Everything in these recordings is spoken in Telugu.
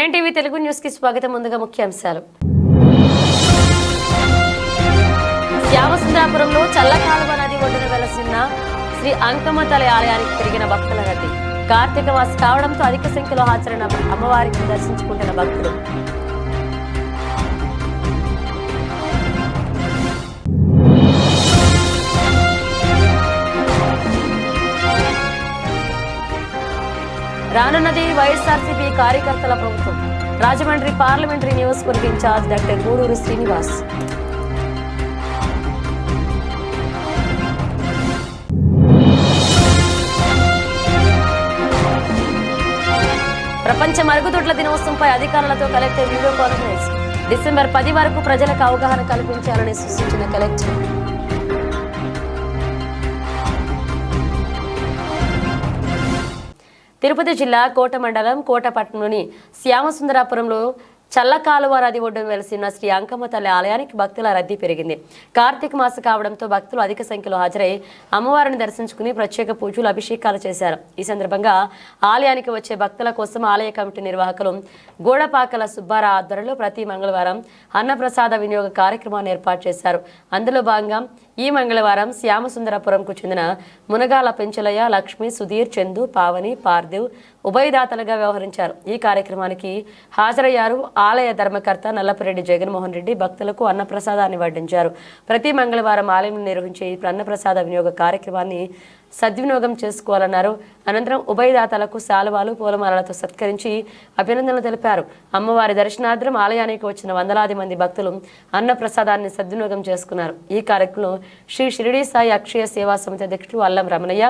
ఎన్ఎన్టీవీ తెలుగు న్యూస్ కి స్వాగతం. ముందుగా ముఖ్యాంశాలు. శ్యామసుందరాపురంలో చల్లకాలువ నది ఒడ్డున వెలసిన శ్రీ అంకమ్మ తల్లి ఆలయానికి పెరిగిన భక్తుల రద్దీ. కార్తీక మాసం కావడంతో అధిక సంఖ్యలో హాజరైన అమ్మవారిని దర్శించుకుంటున్న భక్తులు. రానున్నది వైఎస్ఆర్సీపీ కార్యకర్తల ప్రభుత్వం. రాజమండ్రి పార్లమెంటరీ నియోజకవర్గ ఇన్ఛార్జ్ డాక్టర్ గూడూరు శ్రీనివాస్. ప్రపంచ మరుగుదొడ్ల దినోత్సవంపై అధికారులతో కలెక్టర్ వీడియో కాన్ఫరెన్స్. డిసెంబర్ 10 వరకు ప్రజలకు అవగాహన కల్పించాలని సూచించిన కలెక్టర్. తిరుపతి జిల్లా కోట మండలం కోటపట్నంలోని శ్యామసుందరాపురంలో చల్లకాలువ నది ఒడ్డున వెలిసిన శ్రీ అంకమ్మ తల్లి ఆలయానికి భక్తుల రద్దీ పెరిగింది. కార్తీక మాసం కావడంతో భక్తులు అధిక సంఖ్యలో హాజరై అమ్మవారిని దర్శించుకుని ప్రత్యేక పూజలు అభిషేకాలు చేశారు. ఈ సందర్భంగా ఆలయానికి వచ్చే భక్తుల కోసం ఆలయ కమిటీ నిర్వాహకులు గోడపాకల సుబ్బారావు ఆధ్వర్యంలో ప్రతి మంగళవారం అన్నప్రసాద వినియోగ కార్యక్రమాన్ని ఏర్పాటు చేశారు. అందులో భాగంగా ఈ మంగళవారం శ్యామసుందరపురంకు చెందిన మునగాల పెంచలయ్య, లక్ష్మి, సుధీర్, చందు, పావని, పార్థివ్ ఉభయదాతలుగా వ్యవహరించారు. ఈ కార్యక్రమానికి హాజరయ్యారు. ఆలయ ధర్మకర్త నల్లపరెడ్డి జగన్మోహన్ రెడ్డి భక్తులకు అన్నప్రసాదాన్ని వడ్డించారు. ప్రతి మంగళవారం ఆలయంలో నిర్వహించే ఈ అన్నప్రసాద వినియోగ కార్యక్రమాన్ని సద్వినియోగం చేసుకోవాలన్నారు. అనంతరం ఉభయదాతలకు శాలువాలు, పూలమాలలతో సత్కరించి అభినందనలు తెలిపారు. అమ్మవారి దర్శనార్థం ఆలయానికి వచ్చిన వందలాది మంది భక్తులు అన్నప్రసాదాన్ని సద్వినియోగం చేసుకున్నారు. ఈ కార్యక్రమంలో శ్రీ షిరిడి సాయి అక్షయ సేవా సమితి అధ్యక్షులు అల్లం రమణయ్య,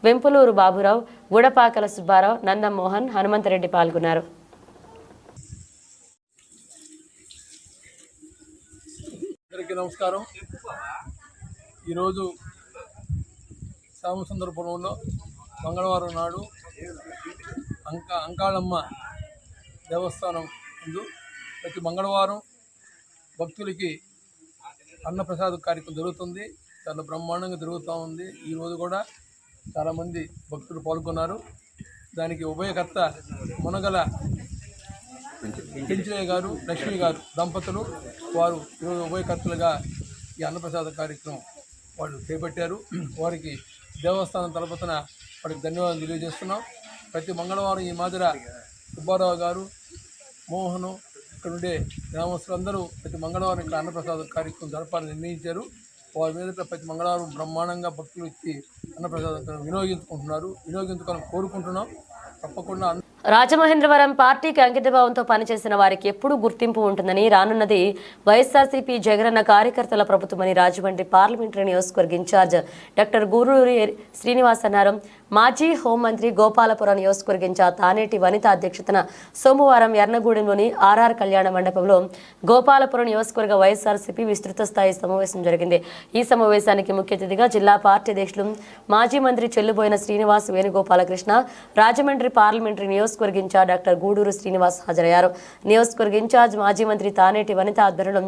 వెంపులూరు బాబురావు, గుడపాకల సుబ్బారావు, నందం మోహన్, హనుమంతరెడ్డి పాల్గొన్నారు. అందరికీ నమస్కారం. ఈరోజు శ్యామసుందరపురంలో మంగళవారం నాడు అంకాళమ్మ దేవస్థానం ముందు ప్రతి మంగళవారం భక్తులకి అన్నప్రసాద కార్యక్రమం జరుగుతుంది. చాలా బ్రహ్మాండంగా జరుగుతూ ఉంది. ఈరోజు కూడా చాలామంది భక్తులు పాల్గొన్నారు. దానికి ఉభయకర్త మునగల పెంచయ్య గారు, లక్ష్మి గారు దంపతులు వారు ఈరోజు ఉభయకర్తలుగా ఈ అన్నప్రసాద కార్యక్రమం వాళ్ళు చేపట్టారు. వారికి దేవస్థానం తరపున వారికి ధన్యవాదాలు తెలియజేస్తున్నాం. ప్రతి మంగళవారం ఈ మాదిర సుబ్బారావు గారు, మోహను, ఇక్కడ ఉండే గ్రామస్తులందరూ ప్రతి మంగళవారం ఇక్కడ అన్నప్రసాద కార్యక్రమం జరపాలని నిర్ణయించారు. వారి మీద ప్రతి మంగళవారం బ్రహ్మాండంగా భక్తులు ఇచ్చి అన్నప్రసాదం వినియోగించుకోవాలని కోరుకుంటున్నాం. తప్పకుండా రాజమహేంద్రవరం పార్టీకి అంకితభావంతో పనిచేసిన వారికి ఎప్పుడూ గుర్తింపు ఉంటుందని, రానున్నది వైఎస్ఆర్సీపీ జగనన్న కార్యకర్తల ప్రభుత్వమని రాజమండ్రి పార్లమెంటరీ నియోజకవర్గ ఇన్ఛార్జ్ డాక్టర్ గూడూరు శ్రీనివాస్ అన్నారు. మాజీ హోంమంత్రి గోపాలపురం నియోజకవర్గ ఇన్ఛార్జ్ తానేటి వనిత అధ్యక్షతన సోమవారం ఎర్నగూడెంలోని ఆర్ఆర్ కళ్యాణ మండపంలో గోపాలపురం నియోజకవర్గ వైఎస్ఆర్సీపీ విస్తృత స్థాయి సమావేశం జరిగింది. ఈ సమావేశానికి ముఖ్య అతిథిగా జిల్లా పార్టీ అధ్యక్షులు మాజీ మంత్రి చెల్లుబోయిన శ్రీనివాస్, వేణుగోపాలకృష్ణ, రాజమండ్రి పార్లమెంటరీ నియోజకవర్గ ఇన్ఛార్జ్ డాక్టర్ గూడూరు శ్రీనివాస్ హాజరయ్యారు. నియోజకవర్గ ఇన్ఛార్జ్ మాజీ మంత్రి తానేటి వనిత ఆధ్వర్యంలో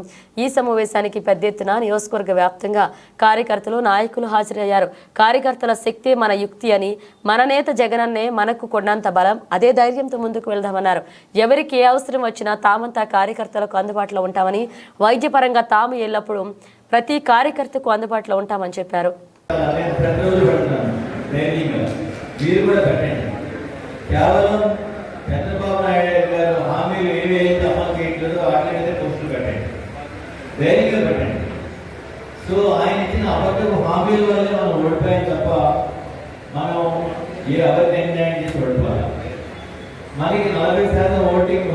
ఈ సమావేశానికి పెద్ద ఎత్తున నియోజకవర్గ వ్యాప్తంగా కార్యకర్తలు, నాయకులు హాజరయ్యారు. కార్యకర్తల శక్తి మన యుక్తి అని, మన నేత జగనన్నే మనకు కొన్నంత బలం, అదే ధైర్యంతో ముందుకు వెళ్దామన్నారు. ఎవరికి ఏ అవసరం వచ్చినా తామంతా కార్యకర్తలకు అందుబాటులో ఉంటామని, వైద్యపరంగా తాము ఎల్లప్పుడూ ప్రతి కార్యకర్తకు అందుబాటులో ఉంటామని చెప్పారు. కేవలం చంద్రబాబు నాయుడు గారు హామీలు ఏవైతే అమలు చేయట్లేదో వాటికైతే పోస్టులు పెట్టండి, ధైర్యంగా పెట్టండి. సో ఆయన ఇచ్చిన అబద్ధపు హామీల వల్లే మనం ఓడిపోయాం తప్ప మనం ఏ అబద్ధ నిర్ణయం చేసి ఓడిపోవాలి. మనకి 40% ఓటింగ్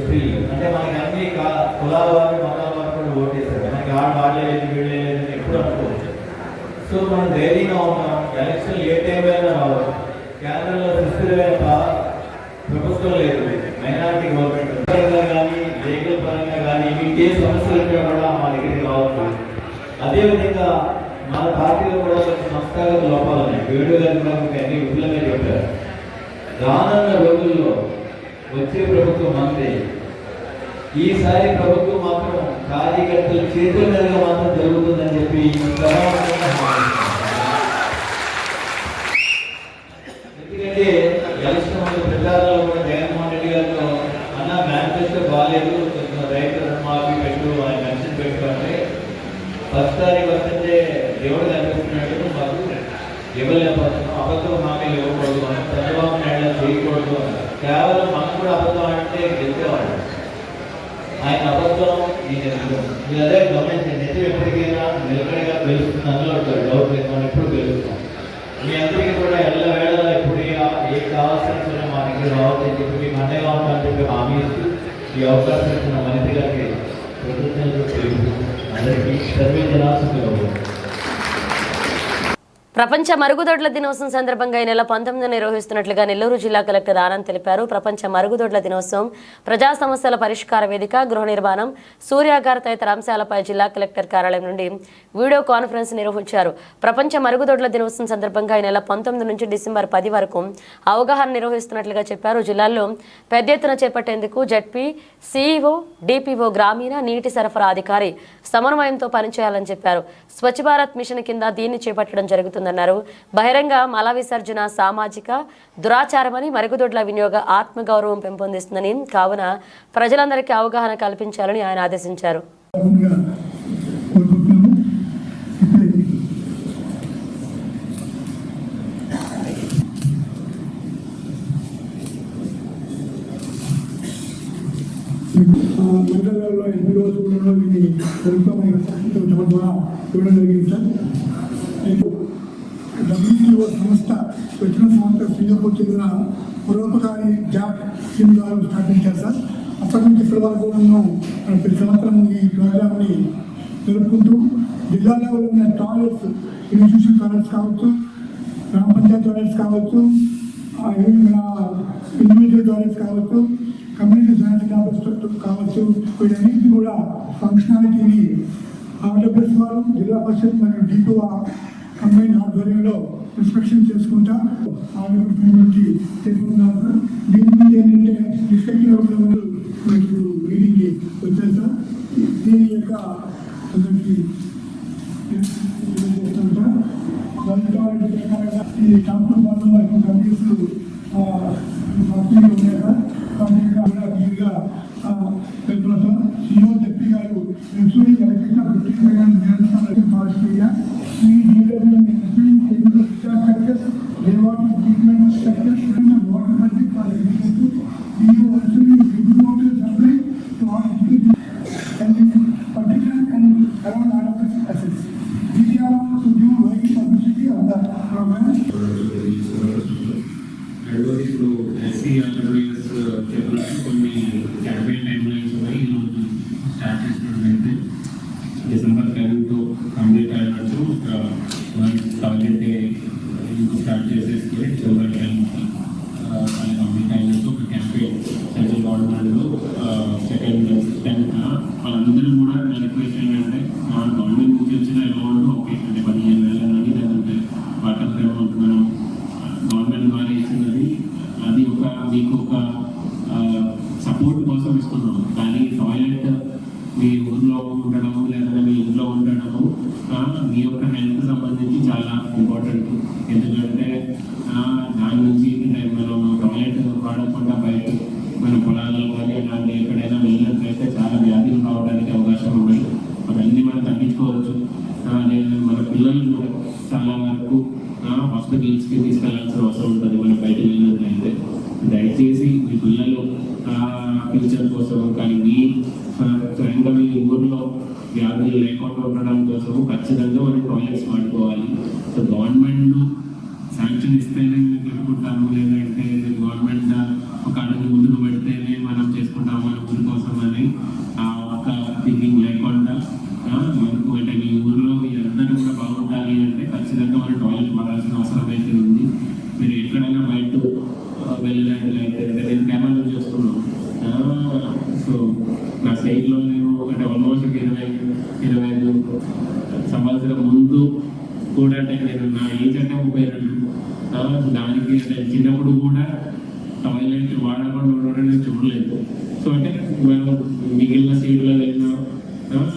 ఫ్రీ, అంటే మనకి అన్ని కులాల వారు, మతాల వారు కూడా ఓటేశారు. మనకి వాళ్ళే లేదు, వీళ్ళే లేదని ఎప్పుడు అనుకోవచ్చు. సో మనం ధైర్యంగా ఉన్నాం. ఎలక్షన్ ఏ టైంలో రావచ్చు. కేంద్రంలో సుస్థిరమైన ప్రభుత్వం లేదు, మైనారిటీ గవర్నమెంట్ పరంగా కానీ, లీగల్ పరంగా కానీ మీకు ఏ సమస్యలు కూడా మా దగ్గరికి రావచ్చు. అదేవిధంగా మన పార్టీలో కూడా సంస్థాగత లోపాలు ఉన్నాయి. వేణు గారు కూడా మీకు అన్ని విపులంగా చెప్పారు. రానున్న రోజుల్లో వచ్చే ప్రభుత్వం మంది, ఈసారి ప్రభుత్వం మాత్రం కార్యకర్తల చేతుల మీదుగా మాత్రం జరుగుతుందని చెప్పి ఎందుకంటే ఎలక్షన్ ప్రచారంలో కూడా జగన్మోహన్ రెడ్డి గారితో అన్న కొంచెం రైతు రుణమాఫీ పెట్టు ఆయన పెన్షన్ పెట్టు అంటే ఫస్ట్ తారీఖు వస్తుంటే దేవుడు కనిపిస్తున్నట్టు మాకు ఇవ్వలేకపోతున్నాం. అబద్ధం హామీలు ఇవ్వకూడదు, మనం చంద్రబాబు నాయుడు చేయకూడదు. కేవలం మనం కూడా అబద్ధం అంటే గెలిచేవాడు. ఆయన అబద్ధం మీరు అదే గమనించండి. నిజం ఎప్పటికైనా నిలకడగా గెలుస్తుంది, అందులో డౌట్ లేదు. మనం ఎప్పుడు గెలుస్తాం. మీ అందరికీ కూడా ఎల్లవేళ ఎప్పుడు ఏ కావాల్సిన సరే మా దగ్గర రావద్దని చెప్పి మీకు అండగా ఉంటామని చెప్పి హామీ ఇస్తూ ఈ అవకాశం ఇచ్చిన మంత్రి గారికి కృతజ్ఞతలు తెలుపుతూ అందరికీ సర్వే జనాసులు. ప్రపంచ మరుగుదొడ్ల దినోత్సవం సందర్భంగా ఈ నెల 19 నిర్వహిస్తున్నట్లుగా నెల్లూరు జిల్లా కలెక్టర్ ఆనంద్ తెలిపారు. ప్రపంచ మరుగుదొడ్ల దినోత్సవం, ప్రజా సమస్యల పరిష్కార వేదిక, గృహ నిర్మాణం, సూర్యాగార తదితర అంశాలపై జిల్లా కలెక్టర్ కార్యాలయం నుండి వీడియో కాన్ఫరెన్స్ నిర్వహించారు. ప్రపంచ మరుగుదొడ్ల దినోత్సవం సందర్భంగా ఈ నెల 19 నుంచి డిసెంబర్ 10 వరకు అవగాహన నిర్వహిస్తున్నట్లుగా చెప్పారు. జిల్లాల్లో పెద్ద ఎత్తున చేపట్టేందుకు జడ్పీ, సిఇఓ, డిపిఓ, గ్రామీణ నీటి సరఫరా అధికారి సమన్వయంతో పనిచేయాలని చెప్పారు. స్వచ్ఛ భారత్ మిషన్ కింద దీన్ని చేపట్టడం జరుగుతుంది. బహిరంగ మల విసర్జన సామాజిక దురాచారమని, మరుగుదొడ్ల వినియోగ ఆత్మగౌరవం పెంపొందిస్తుందని, కావున ప్రజలందరికీ అవగాహన కల్పించాలని ఆయన ఆదేశించారు. మండలాల్లో ఎన్ని రోజులలో ఇది ప్రభుత్వం ద్వారా ఇవ్వడం జరిగింది సార్. డబ్ల్యూటీఓ సంస్థ వచ్చిన సంవత్సరం సింగపూర్ చెందిన పరోపకారి జాబ్ స్కీమ్ ద్వారా స్థాపించారు సార్. అప్పటి నుంచి ఇప్పటి వరకు ప్రతి సంవత్సరం ఈ ప్రోగ్రామ్ని జరుపుకుంటూ జిల్లా లెవెల్ ఉన్న టాయిలెట్స్, ఇన్స్టిట్యూషన్ టాయిలెట్స్ కావచ్చు, గ్రామ పంచాయత్ టాయిలెట్స్ కావచ్చు, ఇండివిజువల్ టాయిలెట్స్ కావచ్చు, కమ్యూనిటీ టాయిలెట్స్ కావచ్చు, వీటన్నింటినీ కూడా ఫంక్షనాలిటీని ఆర్డబ్ల్యూఎస్ వారు, జిల్లా పరిషత్ మరియు డిపో కంబైన్ ఆధ్వర్యంలో ఇన్స్పెక్షన్ చేసుకుంటా ఆర్డబ్ల్యూఎస్ చేసుకున్నారు. దీని మీద ఏంటంటే డిస్ట్రిక్ట్ లెవెల్ మనకు మీటింగ్కి వచ్చారు సార్. దీని యొక్క అందరికీ చేస్తుంటా ఈ టాప్లో మనకు కంపెనీస్లు పంపిణీ ఉన్నాయి సార్. కంపెనీగా వెళ్తున్నాం సార్. సిఓ జెపీ గారు ఇన్సూరెన్స్ ఎలక్ట్రికల్ ఫారెస్ట్ ఏరియా ఈ water treatment structures and water budget for agriculture. We are also using water supply to all education and particular and around RFS assets. We are also doing wide publicity of the program. ఇప్పుడు ఎస్సీ ఆంధ్రప్రదేశ్ చేపలకు కొన్ని క్యాంపెయిన్ టైమ్ లైన్స్ ఉన్నాయి. ఈరోజు స్టార్ట్ చేసినట్లయితే డిసెంబర్ 10తో కంప్లీట్ అయినట్టు టార్గెట్ ఇంకో స్టార్ట్ చేసేస్తే డిసెంబర్ 10కి కంప్లీట్ అయినట్టు ఒక క్యాంపెయిన్ సెంట్రల్ గవర్నమెంట్లో సెకండ్ 10th వాళ్ళందరూ కూడా నా రిక్వెస్ట్ ఏంటంటే గవర్నమెంట్ నుంచి వచ్చిన అమౌంట్ ఓకే అంటే 15,000 అని లేదంటే వాటర్ అమౌంట్ మనం గవర్నమెంట్ ద్వారా ఇస్తున్నది అది మీకు ఒక సపోర్ట్ కోసం ఇస్తున్నాం. కానీ టాయిలెట్ మీ ఊర్లో ఉండడము లేదా మీ ఇంట్లో ఉండడము మీ యొక్క హెల్త్ సంబంధించి చాలా ఇంపార్టెంట్. ఎందుకంటే దాని నుంచి మనం టాయిలెట్ వాడకుండా బయట మన పొలాల్లో కానీ అలాంటి ఎక్కడైనా వెళ్ళినట్లయితే చాలా వ్యాధులు రావడానికి అవకాశం ఉన్నాయి. అవన్నీ మనం తగ్గించుకోవచ్చు. మన పిల్లలు చాలా వరకు హాస్పిటల్స్కి తీసుకెళ్లాల్సిన అవసరం ఉంటుంది మనం బయటకు వెళ్ళినట్లయితే. దయచేసి మీ పిల్లలు ఫ్యూచర్ కోసం కానీ మీ స్వయంగా మీ ఊర్లో వ్యాధులు లేకుండా ఉండడం కోసం ఖచ్చితంగా మనం టాయిలెట్స్ వాడుకోవాలి. సో గవర్నమెంట్ శాంక్షన్ ఇస్తేనే పెట్టుకుంటాము, లేదంటే గవర్నమెంట్ ఒక అడుగు ముందుకు పెడితేనే మనం చేసుకుంటాము మన ఊరి కోసం అని ఒక థింకింగ్ లేకుండా మనకు అంటే మీ ఊర్లో మీ అందరూ కూడా బాగుండాలి అంటే ఖచ్చితంగా మనం టాయిలెట్ వాడాల్సిన అవసరం అయితే ఉంది. మీరు ఎక్కడైనా బయట వెళ్ళినట్లయితే నేను కెమెరా చేస్తున్నాను. సో నా స్టేట్లో నేను అంటే ఆల్మోస్ట్ 25 సంవత్సరం ముందు కూడా అంటే నేను నా ఏజ్ అంటే 32 దానికి అంటే చిన్నప్పుడు కూడా టాయిలెట్ వాడకుండా ఉండడం నేను చూడలేదు. సో అంటే మనం మిగిలిన సీట్లో వెళ్ళినా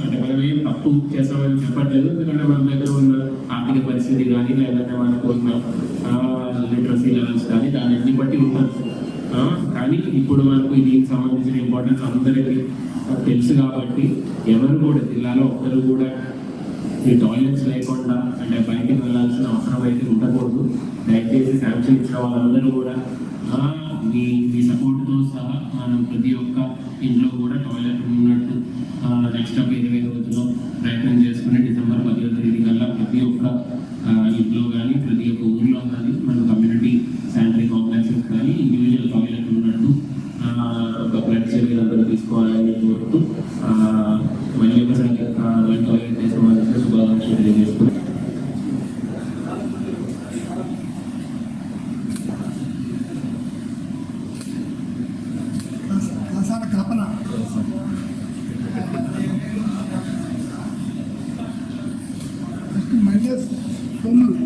అంటే మనం ఏం తప్పు తప్పు చేస్తామని చెప్పట్లేదు. ఎందుకంటే మన దగ్గర ఉన్న ఆర్థిక పరిస్థితి కానీ లేదంటే మనకు ఉన్న లిటరసీ లెవెల్స్ కానీ దాన్ని బట్టి ఉంటుంది. కానీ ఇప్పుడు మనకు దీనికి సంబంధించిన ఇంపార్టెన్స్ అందరికీ తెలుసు కాబట్టి ఎవరు కూడా జిల్లాలో ఒక్కరు కూడా ఈ టాయిలెట్స్ లేకుండా అంటే బయటకు వెళ్ళాల్సిన అవసరం అయితే ఉండకూడదు. దయచేసి శాంక్షన్ ఇచ్చిన వాళ్ళందరూ కూడా మీ సపోర్ట్తో సహా మనం ప్రతి ఒక్క ఇంట్లో కూడా టాయిలెట్ ఉన్నట్టు నెక్స్ట్ ఒక 20 రోజుల్లో ప్రయత్నం చేసుకుని డిసెంబర్ 10వ తేదీ కల్లా ప్రతి ఒక్క ఇంట్లో కానీ ప్రతి ఒక్క ఊళ్ళో కానీ మన కమ్యూనిటీ శానిటరీ కాంప్లెక్సెస్ కానీ ఇండివిజువల్ టాయిలెట్ ఉన్నట్టు ఒక బ్లడ్ చర్యలందరూ తీసుకోవాలని కోరుతూ మళ్ళీ ఒకసారి టాయిలెట్ చేసుకోవాల్సిన శుభాకాంక్షలు తెలియజేస్తున్నాను. కాపన మైనస్ సోములు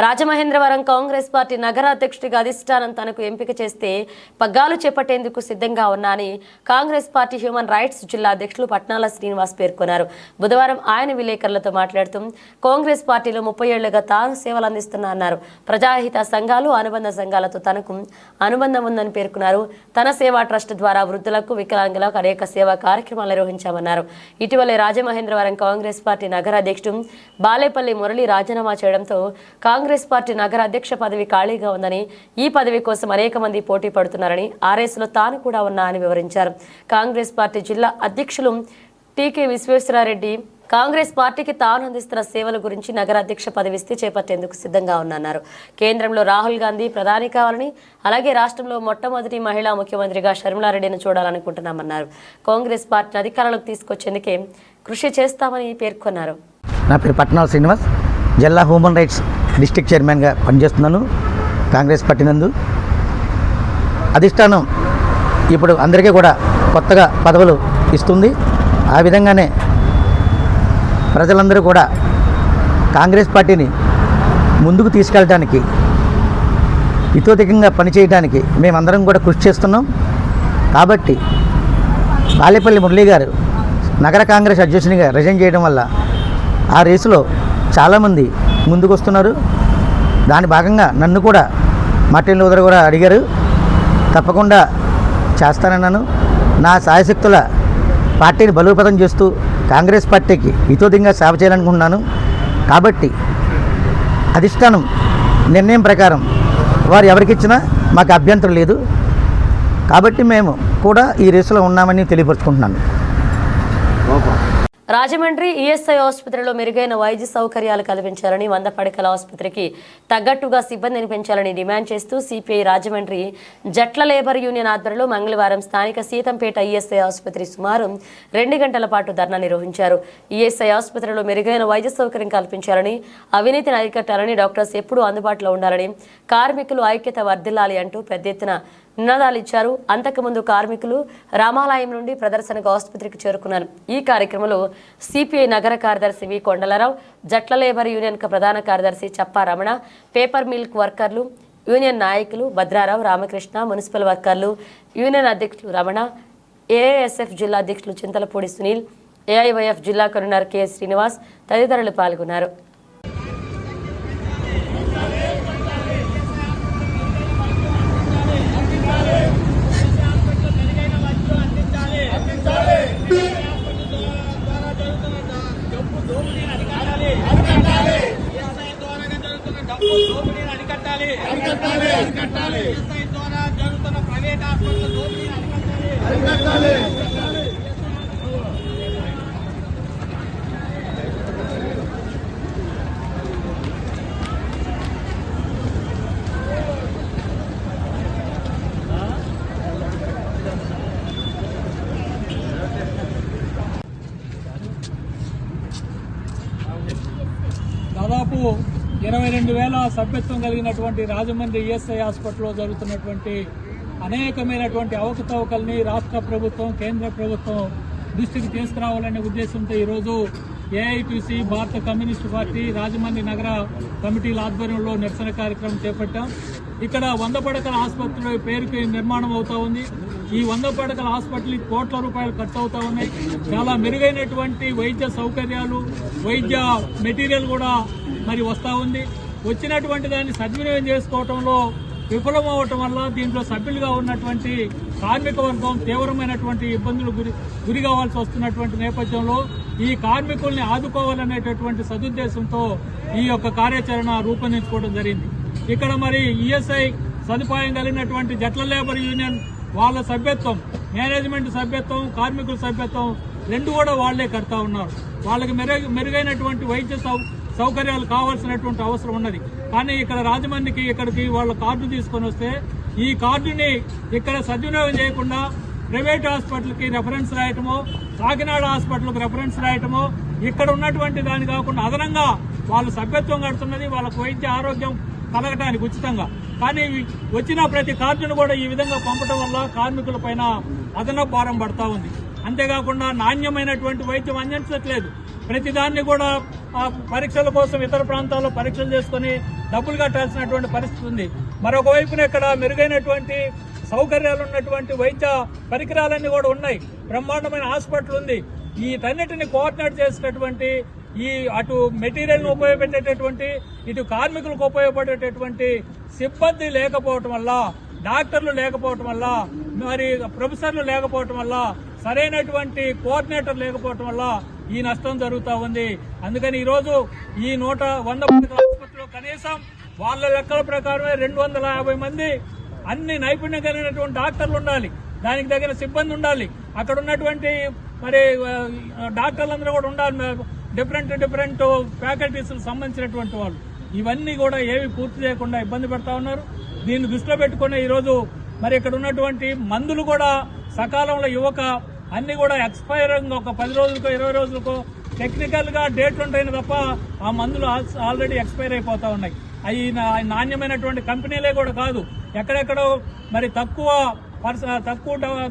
రాజమహేంద్రవరం కాంగ్రెస్ పార్టీ నగర అధ్యక్షుడిగా అధిష్టానం తనకు ఎంపిక చేస్తే పగ్గాలు చేపట్టేందుకు సిద్ధంగా ఉన్నానని కాంగ్రెస్ పార్టీ హ్యూమన్ రైట్స్ జిల్లా అధ్యక్షులు పట్నాల శ్రీనివాస్ పేర్కొన్నారు. బుధవారం ఆయన విలేకరులతో మాట్లాడుతూ కాంగ్రెస్ పార్టీలో 30 ఏళ్లుగా తాను సేవలు అందిస్తున్నా అన్నారు. ప్రజాహిత సంఘాలు అనుబంధ సంఘాలతో తనకు అనుబంధం ఉందని పేర్కొన్నారు. తన సేవా ట్రస్ట్ ద్వారా వృద్ధులకు వికలాంగులకు అనేక సేవా కార్యక్రమాలు నిర్వహించామన్నారు. ఇటీవలే రాజమహేంద్రవరం కాంగ్రెస్ పార్టీ నగర అధ్యక్షుడు బాలేపల్లి మురళి రాజీనామా చేయడంతో కాంగ్రెస్ పార్టీ నగర అధ్యక్ష పదవి ఖాళీగా ఉందని, ఈ పదవి కోసం అనేక మంది పోటీ పడుతున్నారని, ఆ రేసులో తాను కూడా ఉన్నా అని వివరించారు. కాంగ్రెస్ పార్టీ జిల్లా అధ్యక్షులు టీకే విశ్వేశ్వరారెడ్డి కాంగ్రెస్ పార్టీకి తాను అందిస్తున్న సేవల గురించి నగర అధ్యక్ష పదవి ఇస్తే చేపట్టేందుకు సిద్ధంగా ఉన్నారన్నారు. కేంద్రంలో రాహుల్ గాంధీ ప్రధాని కావాలని, అలాగే రాష్ట్రంలో మొట్టమొదటి మహిళా ముఖ్యమంత్రిగా షర్మిలారెడ్డిని చూడాలనుకుంటున్నామన్నారు. కాంగ్రెస్ పార్టీని అధికారంలోకి తీసుకొచ్చేందుకే కృషి చేస్తామని పేర్కొన్నారు. నా పేరు పట్నాల శ్రీనివాస్, జిల్లా హ్యూమన్ రైట్స్ డిస్ట్రిక్ట్ చైర్మన్గా పనిచేస్తున్నాను కాంగ్రెస్ పార్టీ నందు. అధిష్టానం ఇప్పుడు అందరికీ కూడా కొత్తగా పదవులు ఇస్తుంది. ఆ విధంగానే ప్రజలందరూ కూడా కాంగ్రెస్ పార్టీని ముందుకు తీసుకెళ్ళడానికి, ఇతోధికంగా పనిచేయడానికి మేమందరం కూడా కృషి చేస్తున్నాం. కాబట్టి బాలేపల్లి మురళి గారు నగర కాంగ్రెస్ అధ్యక్షునిగా రిజైన్ చేయడం వల్ల ఆ రేసులో చాలామంది ముందుకు వస్తున్నారు. దాని భాగంగా నన్ను కూడా మార్టిన్ లూథర్ కూడా అడిగారు. తప్పకుండా చేస్తానన్నాను. నా సాయశక్తుల పార్టీని బలోపేతం చేస్తూ కాంగ్రెస్ పార్టీకి ఇతోధికంగా సేవ చేయాలనుకుంటున్నాను. కాబట్టి అధిష్టానం నిర్ణయం ప్రకారం వారు ఎవరికిచ్చినా మాకు అభ్యంతరం లేదు. కాబట్టి మేము కూడా ఈ రేసులో ఉన్నామని తెలియపరుచుకుంటున్నాను. రాజమండ్రి ఈఎస్ఐ ఆసుపత్రిలో మెరుగైన వైద్య సౌకర్యాలు కల్పించాలని, 100 పడకల ఆసుపత్రికి తగ్గట్టుగా సిబ్బందిని పెంచాలని డిమాండ్ చేస్తూ సిపిఐ రాజమండ్రి జట్ల లేబర్ యూనియన్ ఆధ్వర్యంలో మంగళవారం స్థానిక సీతంపేట ఈఎస్ఐ ఆసుపత్రి సుమారు 2 గంటల పాటు ధర్నా నిర్వహించారు. ఈఎస్ఐ ఆసుపత్రిలో మెరుగైన వైద్య సౌకర్యం కల్పించాలని, అవినీతిని అరికట్టాలని, డాక్టర్స్ ఎప్పుడూ అందుబాటులో ఉండాలని, కార్మికులు ఐక్యత వర్ధిల్లాలి అంటూ పెద్ద ఎత్తున నినాదాలు ఇచ్చారు. అంతకుముందు కార్మికులు రామాలయం నుండి ప్రదర్శనకు ఆసుపత్రికి చేరుకున్నారు. ఈ కార్యక్రమంలో సిపిఐ నగర కార్యదర్శి వి కొండలరావు, జట్ల లేబర్ యూనియన్ ప్రధాన కార్యదర్శి చప్పా రమణ, పేపర్ మిల్క్ వర్కర్లు యూనియన్ నాయకులు భద్రారావు, రామకృష్ణ, మున్సిపల్ వర్కర్లు యూనియన్ అధ్యక్షులు రమణ, ఏఐఎస్ఎఫ్ జిల్లా అధ్యక్షులు చింతలపూడి సునీల్, ఏఐవైఎఫ్ జిల్లా కన్వీనర్ కె శ్రీనివాస్ తదితరులు పాల్గొన్నారు. దాదాపు 22,000 సభ్యత్వం కలిగినటువంటి రాజమండ్రి ఈఎస్ఐ హాస్పిటల్లో జరుగుతున్నటువంటి అనేకమైనటువంటి అవకతవకల్ని రాష్ట్ర ప్రభుత్వం, కేంద్ర ప్రభుత్వం దృష్టికి తీసుకురావాలనే ఉద్దేశంతో ఈరోజు ఏఐటీసీ భారత కమ్యూనిస్టు పార్టీ రాజమండ్రి నగర కమిటీల ఆధ్వర్యంలో నిరసన కార్యక్రమం చేపట్టాం. ఇక్కడ 100 పడకల ఆసుపత్రి పేరుకి నిర్మాణం అవుతా ఉంది. ఈ 100 పడకల హాస్పిటల్ కోట్ల రూపాయలు ఖర్చు అవుతా ఉన్నాయి. చాలా మెరుగైనటువంటి వైద్య సౌకర్యాలు, వైద్య మెటీరియల్ కూడా మరి వస్తూ ఉంది. వచ్చినటువంటి దాన్ని సద్వినియోగం చేసుకోవటంలో విఫలమవటం వల్ల దీంట్లో సభ్యులుగా ఉన్నటువంటి కార్మిక వర్గం తీవ్రమైనటువంటి ఇబ్బందులు గురి కావాల్సి వస్తున్నటువంటి నేపథ్యంలో ఈ కార్మికుల్ని ఆదుకోవాలనేటటువంటి సదుద్దేశంతో ఈ యొక్క కార్యాచరణ రూపొందించుకోవడం జరిగింది. ఇక్కడ మరి ఈఎస్ఐ సదుపాయం కలిగినటువంటి జట్ల లేబర్ యూనియన్ వాళ్ళ సభ్యత్వం, మేనేజ్మెంట్ సభ్యత్వం, కార్మికుల సభ్యత్వం రెండు కూడా వాళ్లే కడతా ఉన్నారు. వాళ్ళకి మెరుగైనటువంటి వైద్య సౌకర్యాలు కావాల్సినటువంటి అవసరం ఉన్నది. కానీ ఇక్కడ రాజమండ్రికి ఇక్కడికి వాళ్ళ కార్డు తీసుకొని వస్తే ఈ కార్డుని ఇక్కడ సద్వినియోగం చేయకుండా ప్రైవేట్ హాస్పిటల్కి రెఫరెన్స్ రాయటమో, కాకినాడ హాస్పిటల్కి రెఫరెన్స్ రాయటమో, ఇక్కడ ఉన్నటువంటి దాని కాకుండా అదనంగా వాళ్ళు సభ్యత్వం కడుతున్నది వాళ్ళకు వైద్య ఆరోగ్యం కలగటానికి ఉచితంగా. కానీ వచ్చిన ప్రతి కార్డును కూడా ఈ విధంగా పంపడం వల్ల కార్మికుల పైన అదనపు భారం పడతా ఉంది. అంతేకాకుండా నాణ్యమైనటువంటి వైద్యం అందించట్లేదు. ప్రతిదాన్ని కూడా పరీక్షల కోసం ఇతర ప్రాంతాల్లో పరీక్షలు చేసుకుని డబ్బులు కట్టాల్సినటువంటి పరిస్థితి ఉంది. మరొక వైపున ఇక్కడ మెరుగైనటువంటి సౌకర్యాలు ఉన్నటువంటి వైద్య పరికరాలన్నీ కూడా ఉన్నాయి. బ్రహ్మాండమైన హాస్పిటల్ ఉంది. వీటన్నిటిని కోఆర్డినేట్ చేసేటటువంటి ఈ అటు మెటీరియల్ను ఉపయోగపెట్టేటటువంటి ఇటు కార్మికులకు ఉపయోగపడేటటువంటి సిబ్బంది లేకపోవటం వల్ల, డాక్టర్లు లేకపోవటం వల్ల, మరి ప్రొఫెసర్లు లేకపోవటం వల్ల, సరైనటువంటి కోఆర్డినేటర్ లేకపోవటం వల్ల ఈ నష్టం జరుగుతూ ఉంది. అందుకని ఈరోజు ఈ 100 పడకల ఆసుపత్రిలో కనీసం వాళ్ళ లెక్కల ప్రకారమే 250 మంది అన్ని నైపుణ్యం కలిగినటువంటి డాక్టర్లు ఉండాలి, దానికి తగిన సిబ్బంది ఉండాలి. అక్కడ ఉన్నటువంటి మరి డాక్టర్లందరూ కూడా ఉండాలి, డిఫరెంట్ ఫ్యాకల్టీస్ సంబంధించినటువంటి వాళ్ళు. ఇవన్నీ కూడా ఏవి పూర్తి చేయకుండా ఇబ్బంది పెడతా ఉన్నారు. దీన్ని దృష్టిలో పెట్టుకుని ఈరోజు మరి ఇక్కడ ఉన్నటువంటి మందులు కూడా సకాలంలో ఇవ్వక అన్ని కూడా ఎక్స్పైరింగ్ ఒక 10 రోజులకో 20 రోజులకో టెక్నికల్ గా డేట్ ఉంటాయి తప్ప ఆ మందులు ఆల్రెడీ ఎక్స్పైర్ అయిపోతా ఉన్నాయి. అవి నాణ్యమైనటువంటి కంపెనీలే కూడా కాదు, ఎక్కడెక్కడో మరి తక్కువ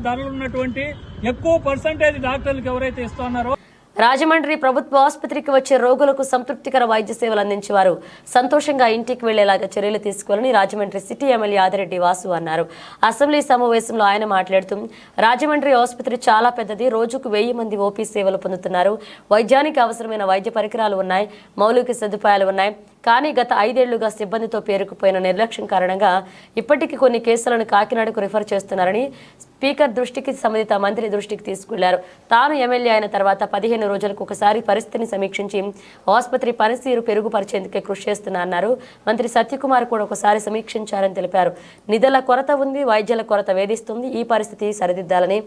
ధరలు ఉన్నటువంటి ఎక్కువ పర్సంటేజ్ డాక్టర్లకు ఎవరైతే ఇస్తున్నారో. రాజమండ్రి ప్రభుత్వ ఆసుపత్రికి వచ్చే రోగులకు సంతృప్తికర వైద్య సేవలు అందించేవారు సంతోషంగా ఇంటికి వెళ్లేలాగా చర్యలు తీసుకోవాలని రాజమండ్రి సిటీ ఎమ్మెల్యే ఆదిరెడ్డి వాసు అన్నారు. అసెంబ్లీ సమావేశంలో ఆయన మాట్లాడుతూ రాజమండ్రి ఆసుపత్రి చాలా పెద్దది, రోజుకు 1000 మంది ఓపీ సేవలు పొందుతున్నారు. వైద్యానికి అవసరమైన వైద్య పరికరాలు ఉన్నాయి, మౌలిక సదుపాయాలు ఉన్నాయి. కానీ గత 5 ఏళ్లుగా సిబ్బందితో పేరుకుపోయిన నిర్లక్ష్యం కారణంగా ఇప్పటికీ కొన్ని కేసులను కాకినాడకు రిఫర్ చేస్తున్నారని స్పీకర్ దృష్టికి, సంబంధిత మంత్రి దృష్టికి తీసుకెళ్లారు. తాను ఎమ్మెల్యే అయిన తర్వాత 15 రోజులకు ఒకసారి పరిస్థితిని సమీక్షించి ఆసుపత్రి పనితీరు పెరుగుపరిచేందుకే కృషి చేస్తున్నారన్నారు. మంత్రి సత్యకుమార్ కూడా ఒకసారి సమీక్షించారని తెలిపారు. నిధుల కొరత ఉంది, వైద్యుల కొరత వేధిస్తుంది. ఈ పరిస్థితి సరిదిద్దాలని,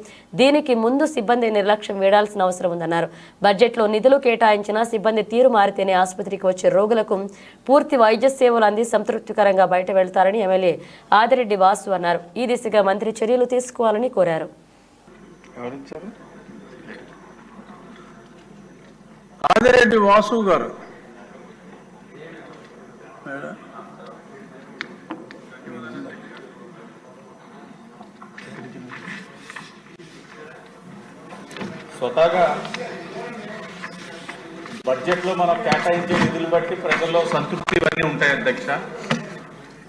దీనికి ముందు సిబ్బంది నిర్లక్ష్యం వేడాల్సిన అవసరం ఉందన్నారు. బడ్జెట్లో నిధులు కేటాయించినా సిబ్బంది తీరు మారితేనే ఆసుపత్రికి వచ్చే రోగులకు పూర్తి వైద్య సేవలు అంది సంతృప్తికరంగా బయట వెళ్తారని ఎమ్మెల్యే ఆదిరెడ్డి వాసు అన్నారు. ఈ దిశగా మంత్రి చర్యలు తీసుకోవాలని కోరారు. ఆదిరెడ్డి వాసు గారు స్వతహాగా బడ్జెట్లో మనం కేటాయించే నిధులు బట్టి ప్రజల్లో సంతృప్తి ఇవన్నీ ఉంటాయి అధ్యక్ష.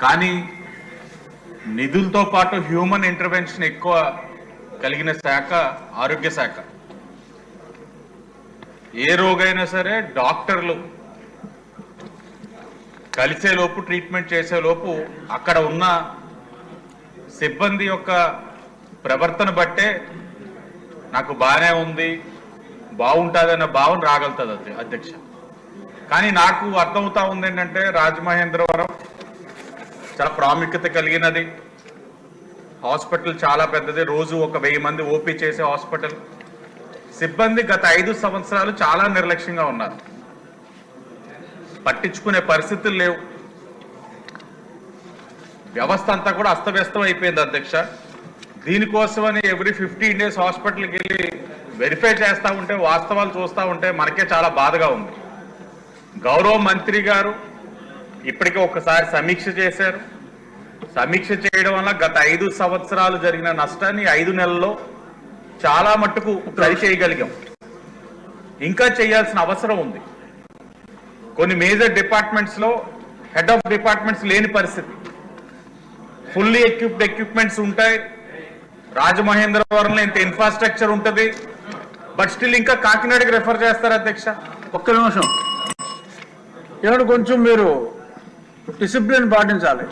కానీ నిధులతో పాటు హ్యూమన్ ఇంటర్వెన్షన్ ఎక్కువ కలిగిన శాఖ ఆరోగ్య శాఖ. ఏ రోగైనా సరే డాక్టర్లు కలిసేలోపు, ట్రీట్మెంట్ చేసేలోపు అక్కడ ఉన్న సిబ్బంది యొక్క ప్రవర్తన బట్టే నాకు బాగానే ఉంది, బాగుంటుందన్న భావన రాగలుగుతుంది అధ్యక్ష. కానీ నాకు అర్థమవుతా ఉంది ఏంటంటే రాజమహేంద్రవరం చాలా ప్రాముఖ్యత కలిగినది, హాస్పిటల్ చాలా పెద్దది, రోజు ఒక 1000 మంది ఓపీ చేసే హాస్పిటల్. సిబ్బంది గత 5 సంవత్సరాలు చాలా నిర్లక్ష్యంగా ఉన్నారు, పట్టించుకునే పరిస్థితులు లేవు. వ్యవస్థ అంతా కూడా అస్తవ్యస్తం అయిపోయింది అధ్యక్ష. దీనికోసమని ఎవ్రీ 15 డేస్ హాస్పిటల్కి వెళ్ళి వెరిఫై చేస్తూ ఉంటే, వాస్తవాలు చూస్తూ ఉంటే మనకే చాలా బాధగా ఉంది. గౌరవ మంత్రి గారు ఇప్పటికే ఒకసారి సమీక్ష చేశారు. సమీక్ష చేయడం వల్ల గత 5 సంవత్సరాలు జరిగిన నష్టాన్ని 5 నెలల్లో చాలా మట్టుకు సరి చేయగలిగాం. ఇంకా చేయాల్సిన అవసరం ఉంది. కొన్ని మేజర్ డిపార్ట్మెంట్స్ లో హెడ్ ఆఫ్ డిపార్ట్మెంట్స్ లేని పరిస్థితి. ఫుల్లీ ఎక్విప్మెంట్స్ ఉంటాయి. రాజమహేంద్రవరంలో ఇంత ఇన్ఫ్రాస్ట్రక్చర్ ఉంటుంది. బట్ స్టిల్ ఇంకా కాకినాడకి రెఫర్ చేస్తారు అధ్యక్ష. ఒక్క నిమిషం, ఏమంటే కొంచెం మీరు డిసిప్లిన్ పాటించాలి.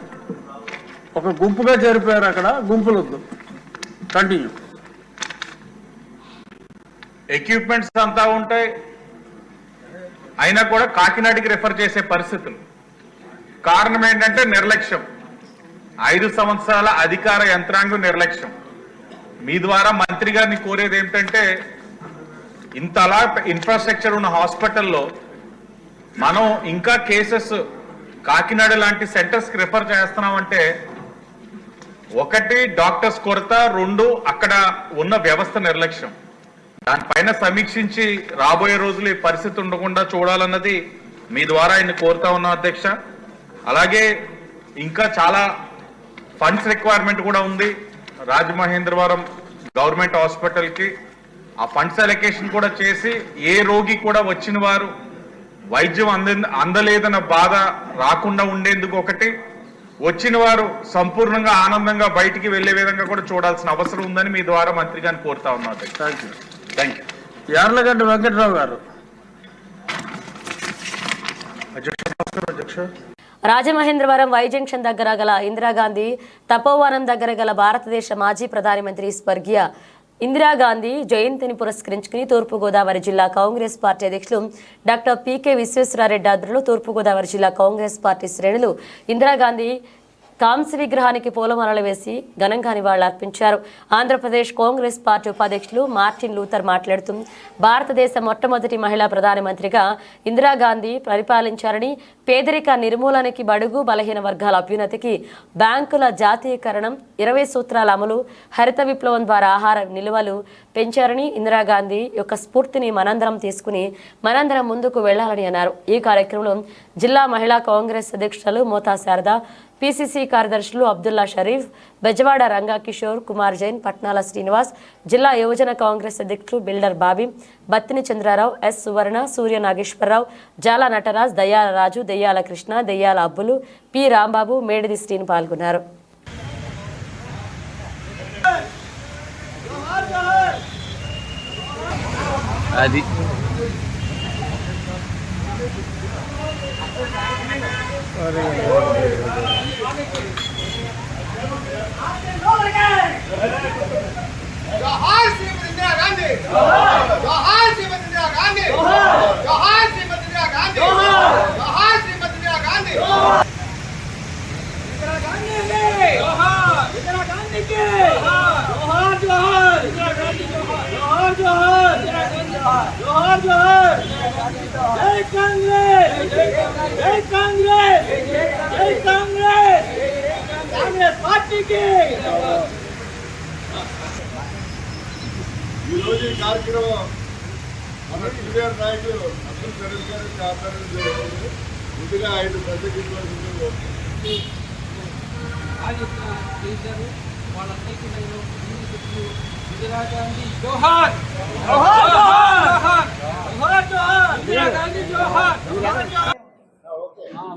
ఒక గుంపుగా చేరిపోయారు, అక్కడ గుంపులు వద్దు. కంటిన్యూ. ఎక్విప్మెంట్స్ అంతా ఉంటాయి, అయినా కూడా కాకినాడకి రెఫర్ చేసే పరిస్థితులు. కారణం ఏంటంటే నిర్లక్ష్యం. 5 సంవత్సరాల అధికార యంత్రాంగం నిర్లక్ష్యం. మీ ద్వారా మంత్రి గారిని కోరేది ఏమిటంటే, ఇంతలా ఇన్ఫ్రాస్ట్రక్చర్ ఉన్న హాస్పిటల్లో మనం ఇంకా కేసెస్ కాకినాడ లాంటి సెంటర్స్కి రెఫర్ చేస్తున్నామంటే, 1 డాక్టర్స్ కొరత, 2 అక్కడ ఉన్న వ్యవస్థ నిర్లక్ష్యం. దానిపైన సమీక్షించి రాబోయే రోజులు ఈ పరిస్థితి ఉండకుండా చూడాలన్నది మీ ద్వారా ఆయన కోరుతా ఉన్నాం అధ్యక్ష. అలాగే ఇంకా చాలా ఫండ్స్ రిక్వైర్మెంట్ కూడా ఉంది రాజమహేంద్రవరం గవర్నమెంట్ హాస్పిటల్కి. ఆ ఫండ్స్ అలొకేషన్ కూడా చేసి ఏ రోగి కూడా వచ్చిన వారు వైద్యం అందలేదన్న బాధ రాకుండా ఉండేందుకు, 1 వచ్చిన వారు సంపూర్ణంగా ఆనందంగా బయటికి వెళ్లే విధంగా కూడా చూడాల్సిన అవసరం ఉందని మీ ద్వారా మంత్రి గారిని కోరుతా ఉన్నాను. Thank you. యార్లగడ్డ వెంకట్రావు గారు. అధ్యక్ష, రాజమహేంద్రవరం వై జంక్షన్ దగ్గర గల ఇందిరాగాంధీ తపోవనం దగ్గర గల భారతదేశ మాజీ ప్రధానమంత్రి స్వర్గీయ ఇందిరాగాంధీ జయంతిని పురస్కరించుకుని తూర్పుగోదావరి జిల్లా కాంగ్రెస్ పార్టీ అధ్యక్షులు డాక్టర్ పీకే విశ్వేశ్వరరెడ్డి ఆధ్వర్యంలో తూర్పుగోదావరి జిల్లా కాంగ్రెస్ పార్టీ శ్రేణులు ఇందిరాగాంధీ కాంస్య విగ్రహానికి పూలమాలలు వేసి ఘనంగా నివాళులర్పించారు. ఆంధ్రప్రదేశ్ కాంగ్రెస్ పార్టీ ఉపాధ్యక్షులు మార్టిన్ లూథర్ మాట్లాడుతూ భారతదేశ మొట్టమొదటి మహిళా ప్రధానమంత్రిగా ఇందిరాగాంధీ పరిపాలించారని, పేదరిక నిర్మూలనకి, బడుగు బలహీన వర్గాల అభ్యున్నతికి బ్యాంకుల జాతీయకరణం, 20 సూత్రాల అమలు, హరిత విప్లవం ద్వారా ఆహార నిల్వలు పెంచారని, ఇందిరాగాంధీ యొక్క స్ఫూర్తిని మనందరం తీసుకుని మనందరం ముందుకు వెళ్లాలని అన్నారు. ఈ కార్యక్రమంలో జిల్లా మహిళా కాంగ్రెస్ అధ్యక్షులు మోతా శారద, పిసిసి కార్యదర్శులు అబ్దుల్లా షరీఫ్, బెజవాడ రంగా కిషోర్, కుమార్ జైన్, పట్నాల శ్రీనివాస్, జిల్లా యువజన కాంగ్రెస్ అధ్యక్షులు బిల్డర్ బాబీ, బత్తిని చంద్రారావు, ఎస్ సువర్ణ, సూర్య నాగేశ్వరరావు, జాల నటరాజ్, దయ్యాల రాజు, దయ్యాల కృష్ణ, దయ్యాల అబ్బులు, పి రాంబాబు, మేడిది శ్రీని పాల్గొన్నారు. అది ఈరోజు ఈ కార్యక్రమం మన సీనియర్ నాయకులు అబ్దుల్ షరీఫ్ గారికి ఆధ్వర్యం జరుగుతుంది. ముందుగా ఆయన ప్రత్యేకించవలసింది. ఇందిరాగాంధీ జోహార్, జోహార్, జోహార్, జోహార్, ఇందిరాగాంధీ జోహార్.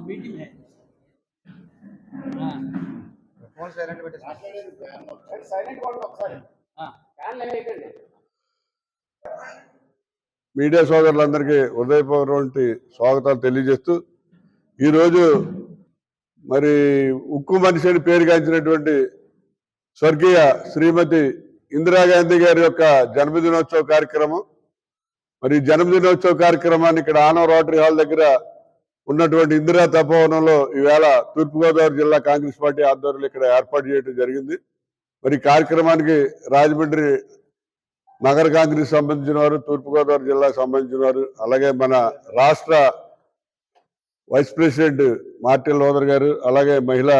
మీటింగ్ है. ఫోన్ సైలెంట్ పెట్టేసి సైలెంట్ వాళ్ళు ఒకసారి మీడియా సోదరులందరికీ హృదయపూర్వక స్వాగతాలు తెలియజేస్తూ, ఈరోజు మరి ఉక్కు మనిషి అని పేరుగాంచినటువంటి స్వర్గీయ శ్రీమతి ఇందిరాగాంధీ గారి యొక్క జన్మదినోత్సవ కార్యక్రమం. మరి జన్మదినోత్సవ కార్యక్రమాన్ని ఇక్కడ ఆనవ రోటరీ హాల్ దగ్గర ఉన్నటువంటి ఇందిరా తపోవనంలో ఈవేళ తూర్పుగోదావరి జిల్లా కాంగ్రెస్ పార్టీ ఆధ్వర్యంలో ఇక్కడ ఏర్పాటు చేయడం జరిగింది. మరి కార్యక్రమానికి రాజమండ్రి నగర కాంగ్రెస్ సంబంధించిన వారు, తూర్పుగోదావరి జిల్లాకు సంబంధించిన వారు, అలాగే మన రాష్ట్ర వైస్ ప్రెసిడెంట్ మార్టిన్ లూథర్ గారు, అలాగే మహిళా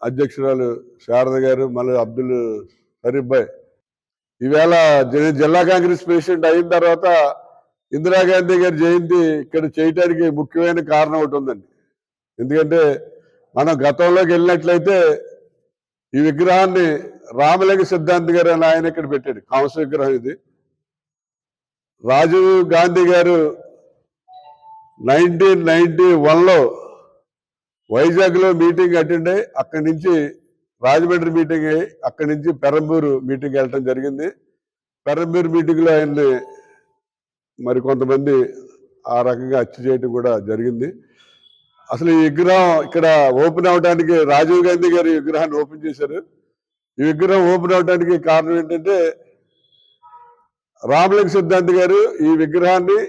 అధ్యక్షురాలు శారద గారు, మళ్ళీ అబ్దుల్ షరీఫ్ భాయ్. ఈవేళ జిల్లా కాంగ్రెస్ ప్రెసిడెంట్ అయిన తర్వాత ఇందిరాగాంధీ గారి జయంతి ఇక్కడ చేయడానికి ముఖ్యమైన కారణం ఒకటి ఉందండి. ఎందుకంటే మనం గతంలోకి వెళ్ళినట్లయితే ఈ విగ్రహాన్ని రామలింగ సిద్ధాంత్ గారు అని ఆయన ఇక్కడ పెట్టాడు కాంస్య విగ్రహం. ఇది రాజీవ్ గాంధీ గారు 1991లో వైజాగ్లో మీటింగ్ అటెండ్ అయ్యి అక్కడి నుంచి రాజమండ్రి మీటింగ్ అయ్యి అక్కడి నుంచి పెరంబూరు మీటింగ్ వెళ్ళటం జరిగింది. పెరంబూరు మీటింగ్లో ఆయన్ని మరి కొంతమంది ఆ రకంగా హత్య చేయడం కూడా జరిగింది. అసలు ఈ విగ్రహం ఇక్కడ ఓపెన్ అవడానికి రాజీవ్ గాంధీ గారు ఈ విగ్రహాన్ని ఓపెన్ చేశారు. ఈ విగ్రహం ఓపెన్ అవడానికి కారణం ఏంటంటే రామలింగ సిద్ధాంత్ గారు ఈ విగ్రహాన్ని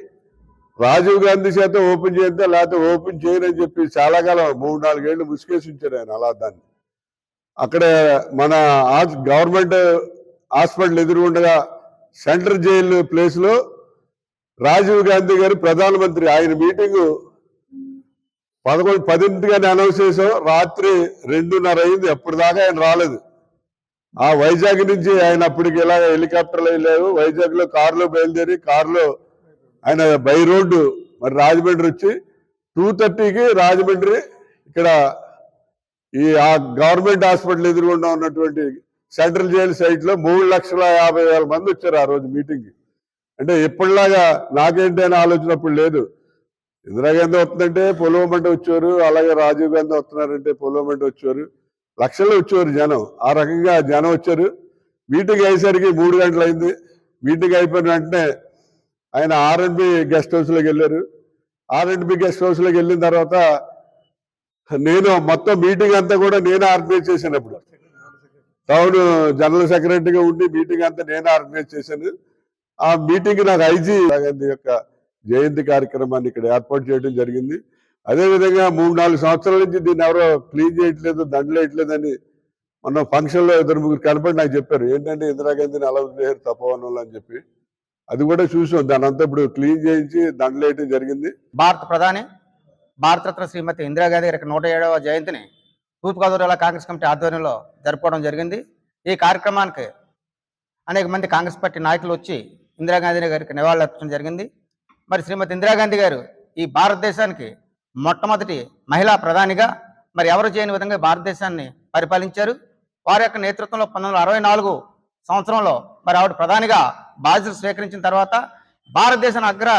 రాజీవ్ గాంధీ చేత ఓపెన్ చేస్తే లేకపోతే ఓపెన్ చేయనని చెప్పి చాలా కాలం 3-4 ఏళ్ళు ముసుకేసి ఉంచారు ఆయన. అలా దాన్ని అక్కడ మన గవర్నమెంట్ హాస్పిటల్ ఎదురుగుండగా సెంట్రల్ జైలు ప్లేస్లో రాజీవ్ గాంధీ గారు ప్రధానమంత్రి ఆయన మీటింగు 10:10 అనౌన్స్ చేసాం. రాత్రి 2:30 అయింది. అప్పుడు దాకా ఆయన రాలేదు. ఆ వైజాగ్ నుంచి ఆయన అప్పటికి ఇలా హెలికాప్టర్లో వెళ్ళారు. వైజాగ్లో కారులో బయలుదేరి కారులో ఆయన బై రోడ్డు మరి రాజమండ్రి వచ్చి 2:30కి రాజమండ్రి ఇక్కడ ఆ గవర్నమెంట్ హాస్పిటల్ ఎదురుగుండా ఉన్నటువంటి సెంట్రల్ జైలు సైట్లో 3,50,000 మంది వచ్చారు ఆ రోజు మీటింగ్కి. అంటే ఎప్పటిలాగా నాకేంటి అని ఆలోచన అప్పుడు లేదు. ఇందిరాగాంధీ వస్తుందంటే పొలవమంటే వచ్చారు, అలాగే రాజీవ్ గాంధీ వస్తున్నారంటే పొలవమంటే వచ్చారు. లక్షల్లో వచ్చేవారు జనం. ఆ రకంగా జనం వచ్చారు. మీటింగ్ అయ్యేసరికి 3 గంటలు అయింది. మీటింగ్ అయిపోయిన వెంటనే ఆయన R&B గెస్ట్ హౌస్లోకి వెళ్ళారు. R&B గెస్ట్ హౌస్లోకి వెళ్ళిన తర్వాత నేను మొత్తం మీటింగ్ అంతా కూడా నేనే ఆర్గనైజ్ చేశాను. టౌన్ జనరల్ సెక్రటరీగా ఉండి మీటింగ్ అంతా నేనే ఆర్గనైజ్ చేశాను. ఆ మీటింగ్ నాకు ఐజీ గాంధీ యొక్క జయంతి కార్యక్రమాన్ని ఇక్కడ ఏర్పాటు చేయడం జరిగింది. అదేవిధంగా 3-4 సంవత్సరాల నుంచి దీన్ని ఎవరో క్లీన్ చేయట్లేదు, దండలు వేయట్లేదని మొన్న ఫంక్షన్లో 2-3 కనపడి నాకు చెప్పారు. ఏంటంటే ఇందిరాగాంధీని అలా వదిలేరు తపోవనంలో అని చెప్పి. అది కూడా చూసాం. దాని అంతా ఇప్పుడు క్లీన్ చేయించి దండలు వేయడం జరిగింది. భారత ప్రధాని భారతరత్న శ్రీమతి ఇందిరాగాంధీ గారి 107వ జయంతిని తూర్పుగోదావరి జిల్లా కాంగ్రెస్ కమిటీ ఆధ్వర్యంలో జరుపుకోవడం జరిగింది. ఈ కార్యక్రమానికి అనేక మంది కాంగ్రెస్ పార్టీ నాయకులు వచ్చి ఇందిరాగాంధీ గారికి నివాళులు అర్పించడం జరిగింది. మరి శ్రీమతి ఇందిరాగాంధీ గారు ఈ భారతదేశానికి మొట్టమొదటి మహిళా ప్రధానిగా మరి ఎవరు చేయని విధంగా భారతదేశాన్ని పరిపాలించారు. వారి యొక్క నేతృత్వంలో 1964 సంవత్సరంలో మరి ఆవిడ ప్రధానిగా బాధ్యతలు స్వీకరించిన తర్వాత భారతదేశాన్ని అగ్ర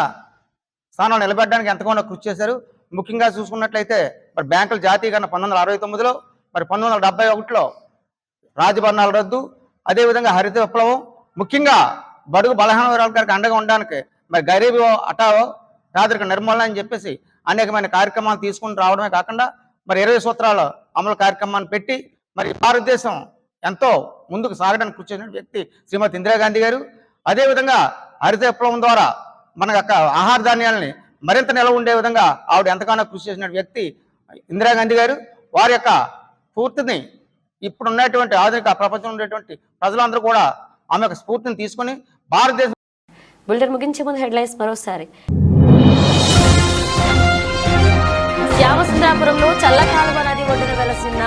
స్థానంలో నిలబెట్టడానికి ఎంతగానో కృషి చేశారు. ముఖ్యంగా చూసుకున్నట్లయితే మరి బ్యాంకుల జాతీయకరణ 1969లో, మరి 1971లో రాజభరణాల రద్దు, అదేవిధంగా హరిత విప్లవం, ముఖ్యంగా బడుగు బలహీన వర్గాలకు అండగా ఉండడానికి మరి గరీబీ హఠావో పేదరిక నిర్మూలన అని చెప్పేసి అనేకమైన కార్యక్రమాలు తీసుకుని రావడమే కాకుండా మరి 20 సూత్రాల అమలు కార్యక్రమాన్ని పెట్టి మరి భారతదేశం ఎంతో ముందుకు సాగడానికి కృషి చేసిన వ్యక్తి శ్రీమతి ఇందిరాగాంధీ గారు. అదేవిధంగా హరిత విప్లవం ద్వారా మన యొక్క ఆహార ధాన్యాలని మరింత నిలవ ఉండే విధంగా ఆవిడ ఎంతగానో కృషి చేసిన వ్యక్తి ఇందిరాగాంధీ గారు. వారి యొక్క స్ఫూర్తిని ఇప్పుడు ఉన్నటువంటి ఆధునిక ప్రపంచంలో ఉండేటువంటి ప్రజలందరూ కూడా ఆమె యొక్క స్ఫూర్తిని తీసుకుని భారతదేశం. బులెటిన్ ముగించే ముందు హెడ్లైన్స్ మరోసారి. శ్యామసుందరాపురంలో చల్లకాలువ నది ఒడ్డున వెలసిన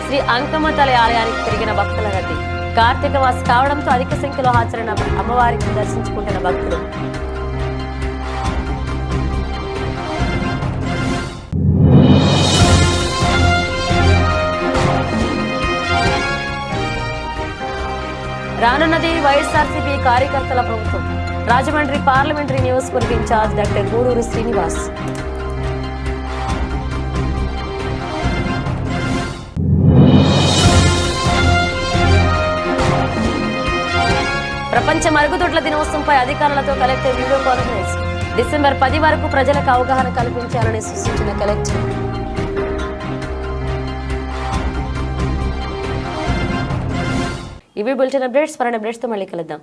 శ్రీ అంకమ్మ తల్లి ఆలయానికి పెరిగిన భక్తుల రద్దీ. కార్తీక మాసం కావడంతో అధిక సంఖ్యలో హాజరైన అమ్మవారిని దర్శించుకుంటున్న భక్తులు. రానున్నది వైఎస్ఆర్సీపీ కార్యకర్తల ప్రభుత్వం. రాజమండ్రి పార్లమెంటరీ నియోజకవర్గ ఇన్ఛార్జ్ డాక్టర్ గూడూరు శ్రీనివాస్. ప్రపంచ మరుగుదొడ్ల దినోత్సవంపై అధికారులతో కలెక్టర్ వీడియో కాన్ఫరెన్స్. డిసెంబర్ 10 వరకు ప్రజలకు అవగాహన కల్పించాలని సూచించిన కలెక్టర్. ఇవి బులెటిన్ అప్డేట్స్. మరిన్ని అప్డేట్స్తో మళ్ళీ కలుద్దాం.